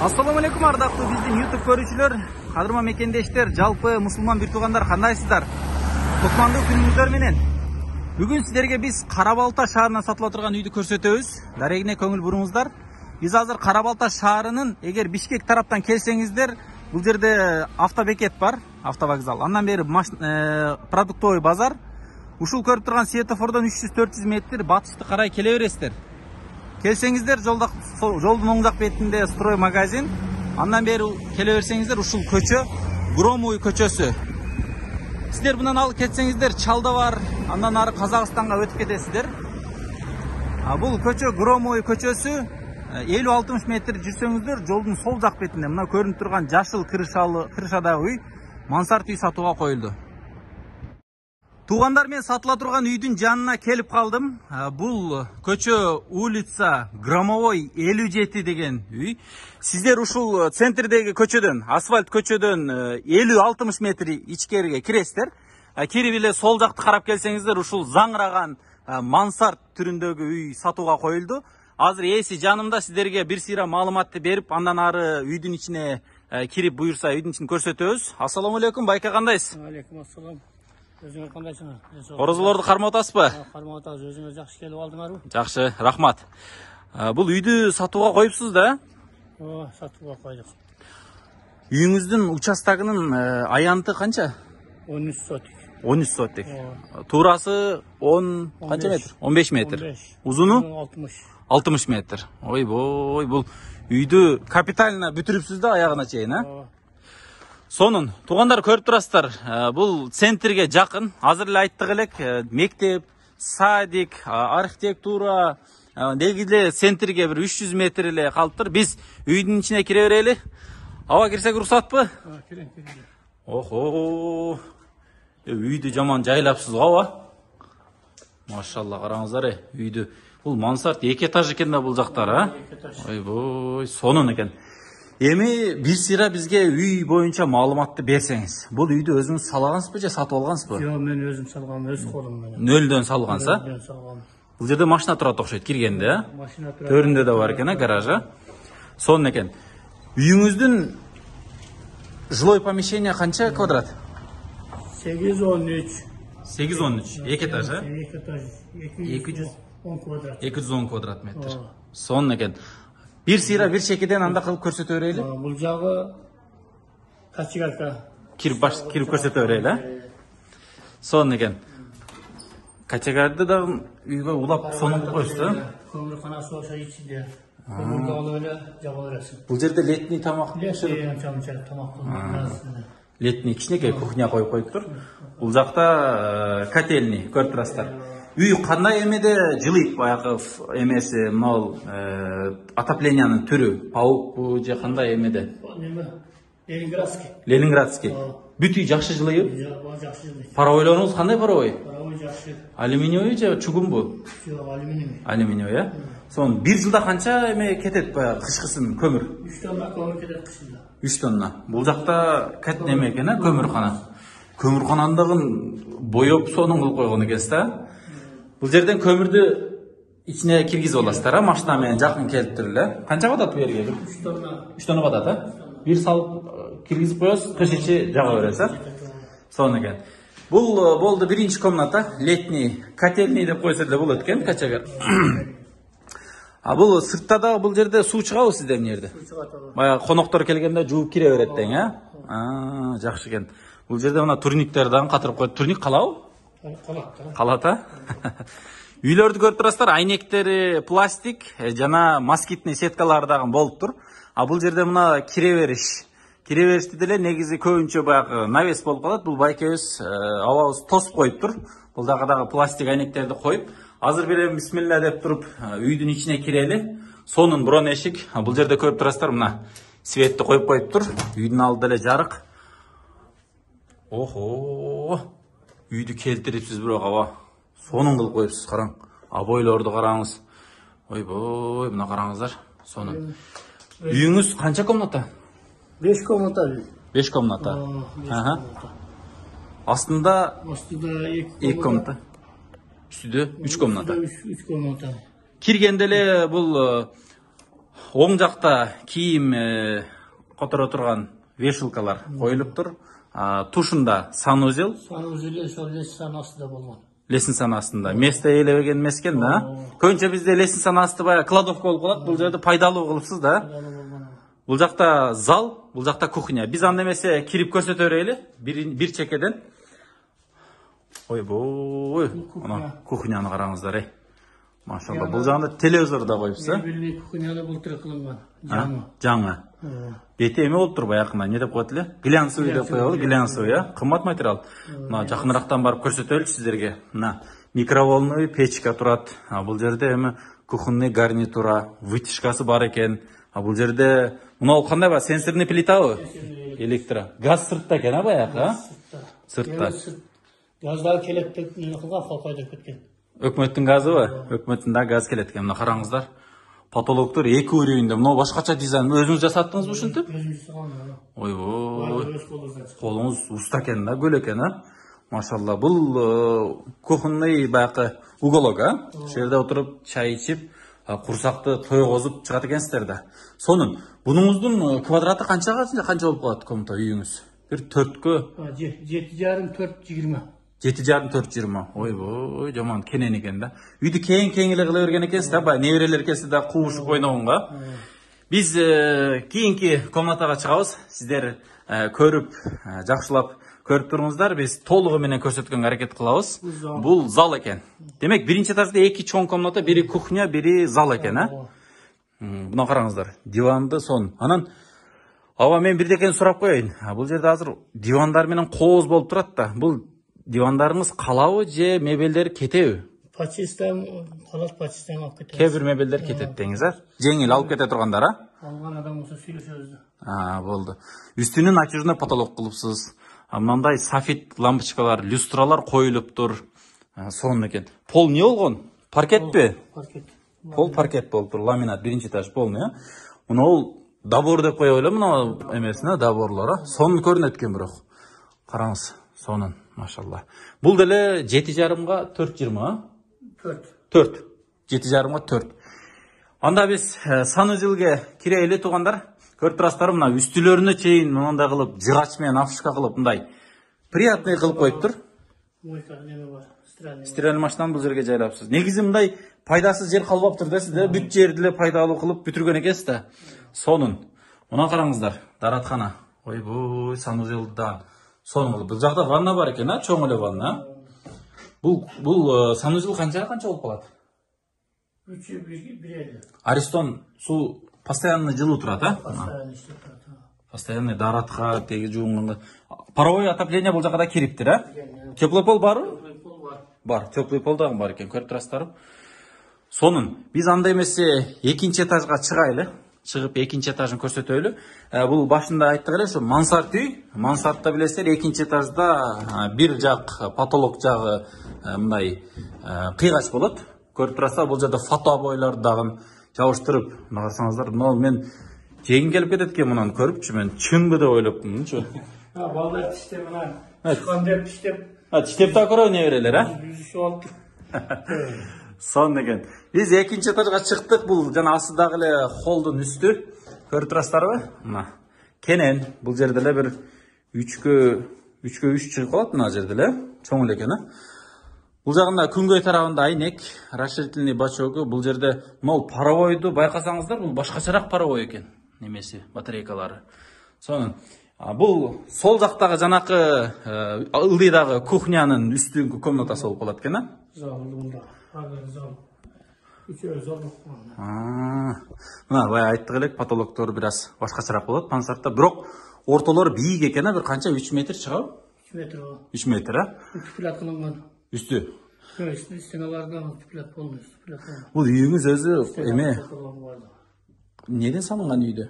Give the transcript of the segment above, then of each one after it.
Assalamu alaikum ардактуу биздин YouTube көрүүчүлөр, кадырма мекендештер, жалпы мусулман бир туугандар кандайсыздар? Кутмандуу күнүңүздөр менен. Бүгүн сиздерге биз Кара-Балта шаарынан сатыла турган үйдү көрсөтөбүз. Дарегине көңүл буруңуздар. Биз азыр Кара-Балта шаарынын, эгер Бишкек тараптан келсеңиздер, бул жерде автобекет бар, автовокзал. Андан бери продуктовый базар. Ушул көрүп турган светофордон 300-400 метр батышты карай келе бересиздер. Келсеңиздер, жолдун оң жак бетинде строй магазин. Андан бери келе берсеңиздер, ушул көчө Громовый көчөсү. Сиздер мындан алып кетсеңиздер, Чалда бар, андан ары Казакстанга өтүп кетесиздер. Бул көчө Громовый көчөсү 50-60 метр жүрсөңүздөр, жолдун сол жак бетинде мына көрүнүп турган жашыл крышадагы үй, мансард үй сатууга коюлду. Туғандар, мен сатыла турган үйдүн жанына келип калдым. Бул көчө улица Громовой 57 деген үй. Сиздер ушул центрдеги көчөдөн, асфальт көчөдөн 50-60 метр ичкериге киресиздер. Кирип эле сол жакты карап келсеңиздер, ушул заңыраган мансард түрүндөгү үй сатууга коюлду. Азыр ээси жанымда, сиздерге бир сыйра маалыматты берип, андан ары үйдүн ичине кирип буюрса үйдүн ичин көрсөтөбүз. Ассаламу алейкум, байка кандайсыз? Алейкум ассалам. Өзүңөр кандайсыңар? Корозолорду кармап атасызбы? Кармап атабыз. Өзүңөр жакшы келип алдыңарбы? Жакшы, рахмат. Бул үйдү сатууга коюпсуз да? Сатууга койдук. Үйүңүздүн участогунун аянты канча? 13 сотик. 13 сотик. Туурасы 10 канча метр? 15 метр. Узуну 60 метр. Ойбой, бул үйдү капитально бүтүрүпсүз да аягына чейин, Сонун, туғандар көріп турасыздар, бұл центрге жақын. Азыр эле айттык элек, мектеп, садик, архитектура, негиде центрге бір 300 метр эле калыптыр. Биз үйдүн ичине кире берели. Аба кирсек уруксатпы? Кирем. Охо. Үйдү жаман жайлапсыз аба. Машалла, караңыздар, үйдү. Бул мансард 2 этаж экен да бул жактар, Ойбой, сонун экен. Эми бир сыйра бизге үй боюнча маалыматты берсеңиз. Бул үйдү өзүңүз салгансызбы же сатып алгансызбы? Жок, мен өзүм салгам, өз колум менен. Нөлдөн салгансыз, Нөлдөн салгам. Бул жерде машина турат окшойт киргенде, Машина турат. Төрүндө да бар экен, гаражы. Сонун экен. Үйүңүздүн жилой помещение канча квадрат? 813. 813, 2 этаж, 2 этаж. 210 квадрат. 210 квадрат метр. Сонун экен. Бир сыйра бир чекеден анда кылып көрсөтө берели. Бул жагы качегарка. Кирип көрсөтө берели, Сонун экен. Качегарды да үйгө улап сонун кылып коюпсуз, Көмүрканасы ошо ичинде. Көмүрдү алып эле жаба бересиң. Бул жерде летний тамак Летний тамак кылып. Летний кичинекей кухня коюп коюптур. Бул жакта котельный көрүп турасыздар. Үй кандай эмеде жылыйт, баягы эмеси, могул отопленияның түрү, паукпу же кандай эмеде? Ленинградский. Бүт үй жакшы жылыйбы? Жакшы жылыйт. Паровойлоруңуз кандай паровой? Паровой жакшы. Алюминиевый же чугунбу? Жок, алюминиевый. Алюминиевый, Сонун бир жылда канча эме кетет, баягы кышкысын көмүр? 3 тонна көмүр кетет кышында. 3 тонна. Бул жакта кат неме экен, көмүркана. Көмүрканандыгын боеп сонун кылып койгон экенсиз да? Бул жерден көмүрдү ичине киргизип аласыздар, машина менен жакын келиптир эле. Канча батат бу жерге? 3 тонна. 3 тонна батат, Бир салып киргизип коесуз, кыш ичи жага бересиз, Сонун экен. Бул болду биринчи комната, летний, котельный деп койсо деле болот экен, качагар. Бул сыртта да бул жерде суу чыгабы сизде эмне жерде? Суу чыгат. Баягы коноктор келгенде жууп кире берет дең, Жакшы экен. Бул жерде мына турниктер дагы катырып коет. Турник калабы? Калат, Үйлөрдү көрүп турасыздар, айнектери пластик, жана москитный сеткалар дагы болуптур. Бул жерде мына кире-беришти деле негизи көбүнчө баягы навес болуп калат. Бул байкебиз абабыз тосуп коюптур. Бул дагы пластик айнектерди коюп, азыр бир бисмилла деп туруп үйдүн ичине кирели. Сонун брон эшик. Бул жерде көрүп турасыздар, мына светти коюп коюптур. Үйдүн алды деле жарык. Охо. Үйдү келтирипсиз, бирок сонун кылып коюпсуз, караң. Бойлорду караңыз. Ойбой, мына караңыздар. Сонун. Үйүңүз канча комната? 5 комната. 5 комната. Астында 2 комната. Үстүдө 3 комната. 3 комната. Киргенде эле бул Оң жақта киім которо тұрған вешалкалар қойылып тұр. Тушында санузел. Санузел сол лестница астында болған. Лестница астында. Место елебеген мескен, да? Көбінше бізде лестница асты бая кладовка болып қалады. Бұл жерде пайдалы қылыпсыз, да? Бұл жақта зал, бұл жақта кухня. Біз анда емесе кирип көрсете берелі. Bir чекеден. Ойбой, кухняны қараңыздар, Машалла, бұл жағында телевизор да қойыпсы. Мебельный кухняны былтыр қылынған. Жаңа. Беті еме болып тұр баяқында, не деп қойытылы? Глянцевый деп қойылы, глянцевый, қымбат материал. Жақынырақтан барып көрсетелі сіздерге. Микроволновый печка тұрады. Бұл жерде еме кухонный гарнитура, вытяжкасы бар екен. Бұл жерде, мұнау қандай ба, сенсорный плита ғой? Электро. Газ сыртта екен, баяқ, сыртта. Газдағы келеттік қылған қалқайдып кеткен. Өкметтің газы ба? Өкметтің газ келеді екен. Мына қараңыздар. Потолоктар екі өрейінде. Мынау башқаша дизайн. Өзіңіз жасаттыңыз бұл шынтып? Өзіміз жасаған. Ойбой. Қолыңыз уста екен, гөл екен, Машалла. Бұл кухонный бақы уголок, Жерде отырып, чай ішіп, құрсақты той қозып шығады екенсіздер да. Соның, бұныңыздың квадраты қанша болып қалады комната үйіңіз? Bir 4-кө? 7,5-4,20. 7,5-4,20. Ойбой, жаман кенен екен да. Үйді кең-кеңілі қылы өрген екенсіз да, неверелер келсе да қуышып ойнауынға. Біз кейінгі комнатаға шығауыз. Сіздер көріп, жақшылап көріп тұрыңыздар. Біз толығы менен көрсеткен әрекет қылауыз. Бұл зал екен. Демек, бірінші этажда 2 чоң комната, бірі кухня, бірі зал екен. Бұна қараңыздар. Диванды сон. Анан Ава мен бірдекен сұрап қойайын. Бұл жерде азыр дивандар менен қоз болып тұрады да. Бұл дивандарыңыз қалауы же мебелдер кетеу? Пачистан, қалас пачистан алып кетеді. Кейбір мебелдер кетеді деңіз, Жеңіл алып кете тұрғандар, Алған адам болса сөйлесөзді. Болды. Үстінен натюрный потолок қылыпсыз. Мынандай софит лампочкалар, люстралар қойылып тұр. Соны екен. Пол не олған? Паркет пе? Паркет. Пол паркет болып тұр. Ламинат, бірінші этаж полный, Мұны ол Дабор деп қоя ойлы, мұна емесіне даборлары. Сонын көрін еткен бірақ. Қараңыз, сонын, машалла. Бұл дәлі 7,5-ға 4,20, 4. 7,5-ға 4. Анда біз санузелге кирейлі туғандар, көріп тұрастары мұна үстілеріні чейін мұнда қылып, жығачмен, афшқа қылып, мұндай приятный қылып қойып тұр. Стиральный машинаны бұл жерге жайлапсыз. Негізі мұндай пайдасыз жер қалбап тұр десіз, бүт жерділі пайдалы қылып бүтірген екенсіз. Сонын, мұна қараңыздар, даратхана. Ойбой, санузелдан. Соның бұл жақта ванна бар екен, чоң өлі ванна. Бұл санузел қанша болып қалады? 3,1. Аристон су постоянно жылы тұрады, Постоянно даратқа, тегі жуынғанға. Паровой отопление бұл жақта керіптір, Теплый пол бар? Бар, теплый полдағын бар екен, көріп тұрастарым. Сонын, біз анда емесе екінші этажға шығайлы. Шығып екінші этажын көрсетөйлі. Бұл башында айттық әле, мансард үй. Мансардта білесіздер, екінші этажда бір жақ потолок жағы мындай қиғаш болады. Көріп тұрастар, бұл жерде фотобойлардағын жауыштырып, қарасаңыздар, мен жегін келіп кететкен мұнан көріп, мен чыңғы да ойлап тұрмын. Балдар тіштеп мұнан, шықандеп тіштеп. Тіштеп тақырау не берелер, Жүзі алып тұр. Сон деген. Біз екінші этажға шықтық, бұл жана астыдағылы холдың үсті. Көріп тұрастар ба? Кенен, бұл жерделе бір 3-кө 3 шығып қалады, мына жерделе. Чоңыл екен. Бұл жағында күнгөй тарабында айнек, расширительный бачогы, бұл жерде мол паровойды байқасаңыздар, бұл башқашарақ паровой екен. Немесе батарейкалары. Сонын, бұл сол жақтағы жанақы ылдидағы кухняның үстіңгі комнатасы болып қалады екен. Мына бай айттық елек, потолоктор біраз башқашарақ болады мансардта. Бірақ орталары биік екен, бір қанша 3 метр шығау? 3 метр. 3 метр, Үстіпілат қылынған. Үсті? Стеналардан үстіпілат болмай. Бұл үйіңіз өзі еме? Неден салынған үйді?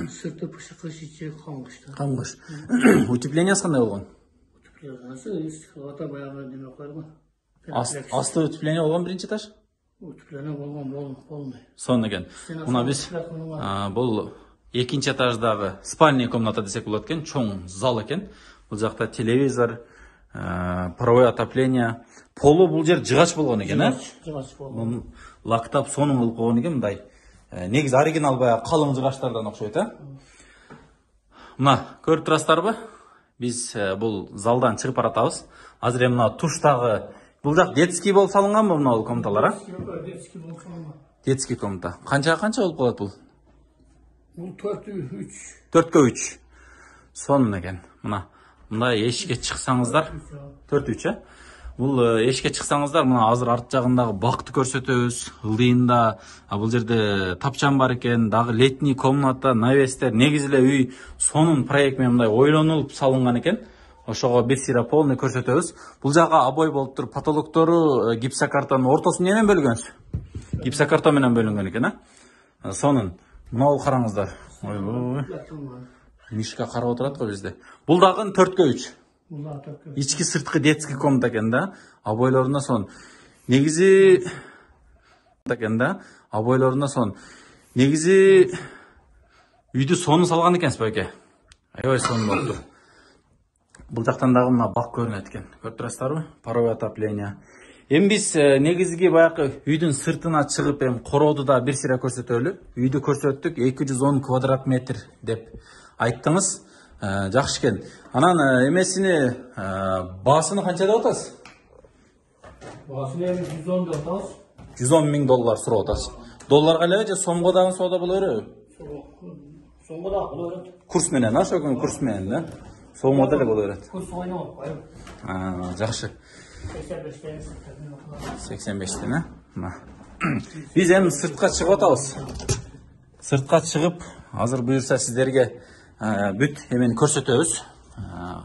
Сырты пышықы шетше қаңғышты. Қаңғыш. Утеплениясы қандай болған? Утеплениясы ата баяғы деме қойылған. Асты утепление болған бірінші этаж? Утепление болған болмай. Сон екен. Мұна біз бұл екінші этаждағы спальный комната десек болады екен, чоң зал екен. Бұл жақта телевизор, паровой отопление. Полу бұл жер жығаш болған екен, Жығаш болған. Лақтап соның ұлып қойған екен, мұндай негизи оригинал баягы калың жыгачтардан окшойт, Мына көрүп турасыздарбы? Биз бул залдан чыгып баратабыз. Азыр эми мына туштагы бул жак детский болуп салынганбы мына комнаталар, Детский болуп салынган. Детский комната. Канчага канча болуп калат бул? Бул 4-3. 4-3. Сонун экен. Мындай эшикке чыксаңыздар 4-3, Бул эшикке чыксаңыздар, мына азыр арт жагындагы бакты көрсөтөбүз. Ылдыйында, бул жерде тапчан бар экен, дагы летний комната, навестер, негизи эле үй сонун проект менен мындай ойлонулуп салынган экен. Ошого бир сыйра полный көрсөтөбүз. Бул жага обой болуп туруп, потолоктору гипсокартонун ортосун эмне менен бөлгөнсүз? Гипсокартон менен бөлүнгөн экен, Сонун. Мына караңыздар. Ойбой. Мишка карап отурат го бизде. Бул дагы 4-3. Ички сырткы детский комната экен да. Обойлорунда сон. Негизи Негизи үйдү сонун салган экенсиз байке. Аябай сонун болуптур. Бул жактан дагы мына бак көрүнөт экен. Көрүп турасыздарбы? Паровое отопление. Эми биз негизги баягы үйдүн сыртына чыгып корооду да бир сыйра көрсөтөлү. Үйдү көрсөттүк 210 квадрат метр деп айттыңыз. Жакшы экен. Анан эмесини баасыны канча деп атасыз? Баасын эми 110 деп атабыз. $110,000 сурап атасыз. Долларга элеби же сомго дагы соода боло береби? Сомго дагы боло берет. Курс менен, ошо күн курс менен да. Сомго деле боло берет. Курс ойноп коюп. Жакшы. 85 85 Биз эми сыртка чыгып атабыз. Сыртка чыгып, азыр буюрса сиздерге бүт эмени көрсөтөбүз.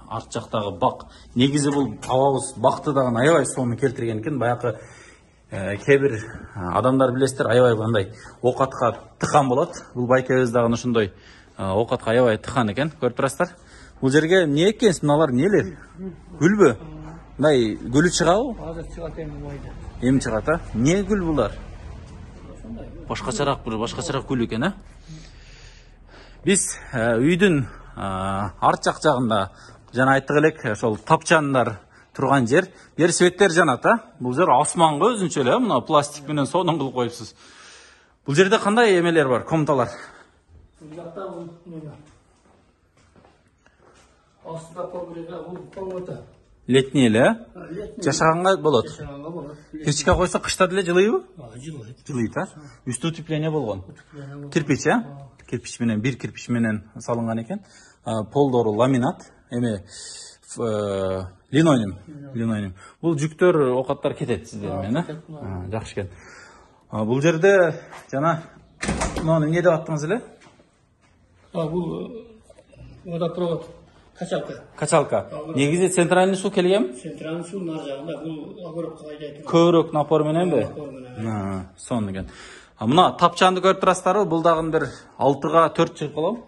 Арт жактагы бак. Негизи бул абабыз бакты дагы аябай сонун келтирген экен. Баягы кээ бир адамдар билесиздер, аябай мындай оокатка тыкан болот. Бул байкебиз дагы ошондой оокатка аябай тыкан экен. Көрүп турасыздар. Бул жерге эмне экенсиз? Мыналар эмнелер? Гүлбү? Мындай гүлү чыгабы? Азыр чыгат эми бойда. Эми чыгат, Эмне гүл булар? Башкачараак гүл экен, Биз үйдүн арт жагында жана айттык элек, ошол тапчандар турган жер, светтер жанат, Бул жер асманга өзүнчө эле, мына пластик менен сонун кылып коюпсуз. Бул жерде кандай эмелер бар, комнаталар? Бул жакта астында бул комната. Летний эле, жашаганга болот. Жашаганга болот. Печка койсо кышта деле жылыйбы? Жылыйт. Жылыйт, Үстү утепление болгон. Кирпич, Кирпич менен, бир кирпич менен салынган экен. Полдору ламинат, линолеум. Бул жүктөр, окаттар кетет сиздер менен, Жакшы экен. Бул жерде жана муну эмне деп аттыңыз эле? Бул водопровод. Качалка. Негизи центральный суу келгенби? Центральный суу нар жагында бул огородко айдайт. Көбүрөөк напор мененби? Сонун экен. Мына тапчанды көрүп турасыздарбы? Бул дагы бир 6га 4 чыгып калабы?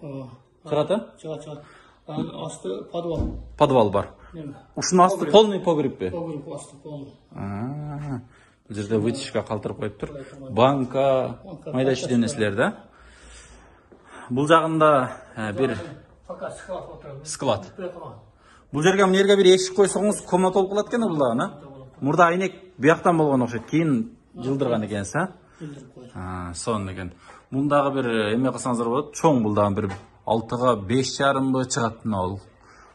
Чыгат, Чыгат. Асты подвал. Подвал бар. Ушунун асты полный погребпи? Погреб асты полный. Бул жерде вытяжка калтырып коюптур. Банка, майда чүйдө нерселер, Бул жагында бир Пока склад. Бул жерге мына бир эшик койсоңуз комната болуп калат экен бул дагы, Мурда айнек бияктан болгон окшойт, кийин жылдырган экенсиз, Сонун экен. Мун дагы бир эме кылсаңыздар болот. Чоң бул дагы бир 6га 5,5 чыгат мына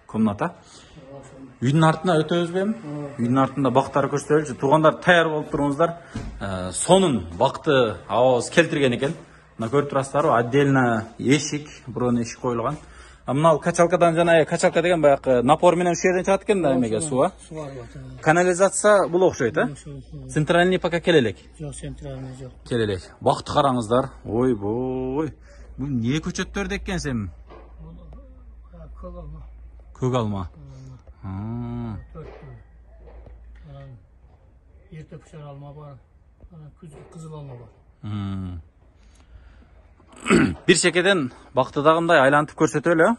комната. Үйдүн артына өтөбүзбү эми? Үйдүн артында бактары көрсөтөлчү. Туугандар даяр болуп туруңуздар. Сонун бакты абабыз келтирген экен. Мына көрүп турасыздарбы? Отдельно эшик, бурун эшик коюлган. Мына качалкадан жана качалка деген баягы напор менен ушул жерден чыгат экен да эмеге суу. Канализация бул окшойт, Центральный пока келе элек. Жок, центральный жок. Келе элек. Бакты караңыздар. Ойбой. Бул эмне көчөттөр экенсиз эми? Көк алма. Ерте пышар алма бар. Күзгү кызыл алма бар. Бир шекеден бактыдагындай айлантып көрсөтөлү,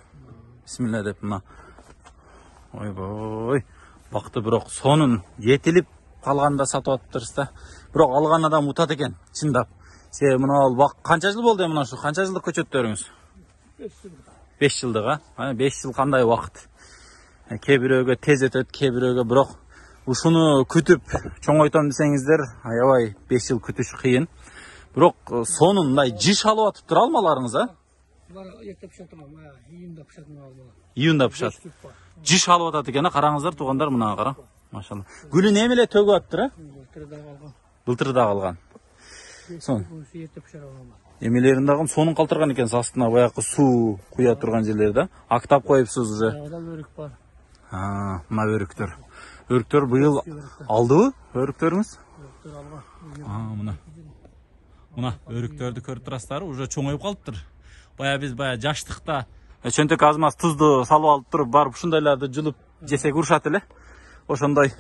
Бисмилла деп мына. Ойбой. Бакты бирок сонун жетилип калганда сатып атыптырсыз да. Бирок алган адам утат экен, чындап. Се мына бак канча жыл болду мына ушу? Канча жылдык көчөттөрүңүз? 5 жылдык, 5 жыл кандай убакыт? Кээ бирөөгө тез өтөт, кээ бирөөгө бирок ушуну күтүп чоңойтом десеңиздер, аябай 5 жыл күтүш кыйын. Бирок сонун мындай жиш алып атыптыр алмаларыңыз, а? Булар эрте пишат турган, июнда пишатын алма. Июнда пишат. Жиш алып атат экен, караңыздар туугандар, мына кара. Машалла. Гүлүн эмеле төгүп атыптыр, а? Былтырда калган. Сон. Эрте пишат алма. Эмелерин дагы сонун калтырган экен, астына баягы суу куя турган жерлерде. Актап коюпсуз уже. Адам өрүк бар. Мына өрүктөр. Өрүктөр быйыл алдыбы? Өрүктөрүңүз? Өрүктөр алган. Мына. Мына өрүктөрдү көрүп турасыздар, уже чоңоюп калыптыр. Биз жаштыкта чөнтөк азмас тузду салып алып туруп, барып ушундайларды жулуп жесек урушат эле. Ошондой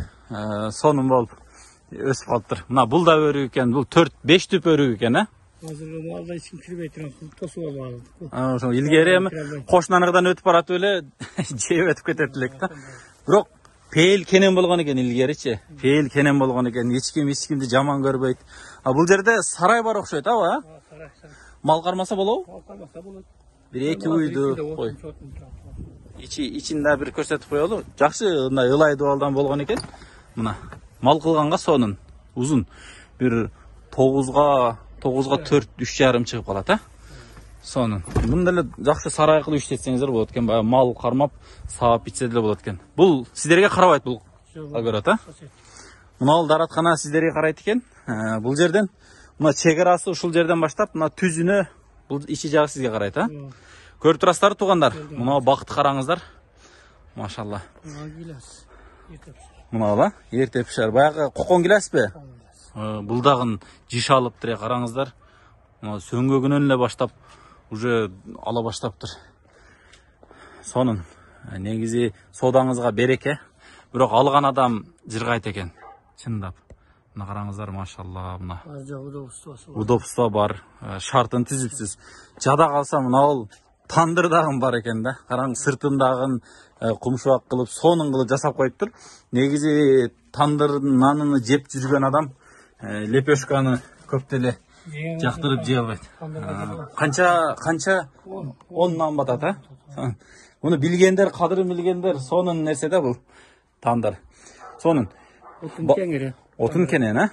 сонун болуп өсүп калыптыр. Мына бул да өрүк экен, бул 4-5 түп өрүк экен, а? Азыр малда ичим кирбей турган, тосуп алып. Ошо илгери эми кошунаныкыдан өтүп баратып эле жеп өтүп кетет элек да. Бирок пейил кенен болгон экен илгеричи. Пейил кенен болгон экен, эч кимди жаман көрбөйт. Бул жерде сарай бар окшойт, аба? Сарай. Мал кармаса болобу? Мал кармаса болот. 1-2 уйду кой. Ичинде бир көрсөтүп коелу. Жакшы мындай ылайдуу балдан болгон экен. Мына мал кылганга сонун, узун. Бир 9га 4 3,5 чыгып калат, а? Сонун. Мындай эле жакшы сарай кылып иштетсеңиздер болот экен. Баягы мал кармап, саап ичсе деле болот экен. Бул сиздерге карабайт бул огород, а? Мына дараткана сиздерге карайт экен. Бул жерден мына чек арасы ушул жерден баштап, мына түзүнө бул ичи жагы сизге карайт, а? Көрүп турасыздар туугандар. Мына бакытты караңыздар. Машалла. Мына ала, эрте пишер. Баягы кокон гиласызбы? Бул дагы жиш алыптыр, караңыздар. Мына сөңгөгүнөн эле баштап уже ала баштаптыр. Сонун. Негизи содаңызга береке. Бирок алган адам жыргайт экен. Чындап. Мына караңыздар, машалла, мына. Удобство бар. Шартын түзүпсүз. Жада калса мына ол тандыр дагы бар экен да. Караң, сыртындагы кумшубак кылып, сонун кылып жасап коюптур. Негизи тандырдын нанын жеп жүргөн адам лепешканы көп деле жактырып жей албайт. Канча 10 нан батат, а? Муну билгендер, кадырын билгендер, сонун нерсе да бул тандыр. Сонун. Отун кенен, а?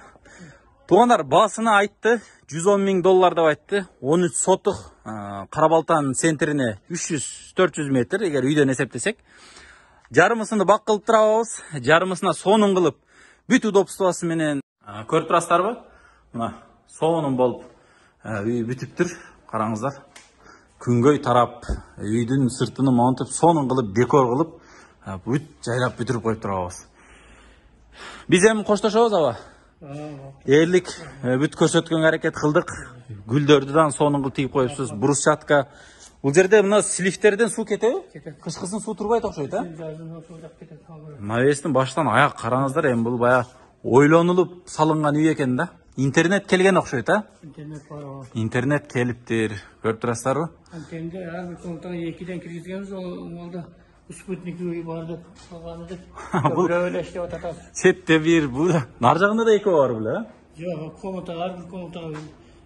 Туугандар, баасына айтты, $110,000 деп айтты. 13 сотук Кара-Балтан центрине 300-400 метр, эгер үйдөн эсептесек. Жарымысыны бак кылып турабыз, жарымысына сонун кылып, бүт удобствосу менен көрүп турасыздарбы? Мына сонун болуп үй бүтүптүр, караңыздар. Күнгөй тарап, үйдүн сыртыны монтуп, сонун кылып, декор кылып, бүт жайлап бүтүрүп коюп турабыз. Биз эми коштошобуз, аба? Дээрлик бүт көрсөткөнгө аракет кылдык. Гүлдөрдү да сонун кылып тигип коюпсуз, брусчатка. Бул жерде мына сливтерден суу кетеби? Кышкысын суу турбайт окшойт, а? Навестин баштан аяк караңыздар, эми бул бая ойлонулуп салынган үй экен да. Интернет келген окшойт, а? Интернет бар. Интернет келиптир. Көрүп турасыздарбы? Интернетте ар бир комнатага 2ден киргизгенбиз, ол малда спутник үй бар деп алганы деп. Бирөө эле иштеп атат. Четте бир, бул нар жагында да экөө бар беле, а? Жок, комнатага ар бир комнатага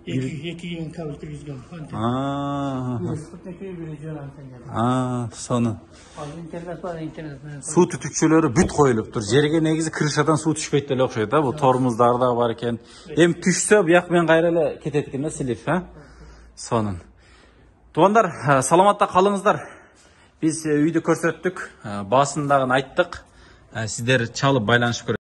2 кабель киргизген. Спутник үй бир жана. Сонун. Интернет бар, интернет. Суу түтүкчөлөрү бүт коюлуптур. Жерге негизи крышадан суу түшпөйт деле окшойт, а? Бул тормуздар да бар экен. Эми түшсө буяк менен кайра эле кетет экен да, силип, а? Сонун. Туугандар, саламатта калыңыздар. Биз үйдү көрсөттүк, баасындагын айттык. Сиздер чалып байланышып көрөт.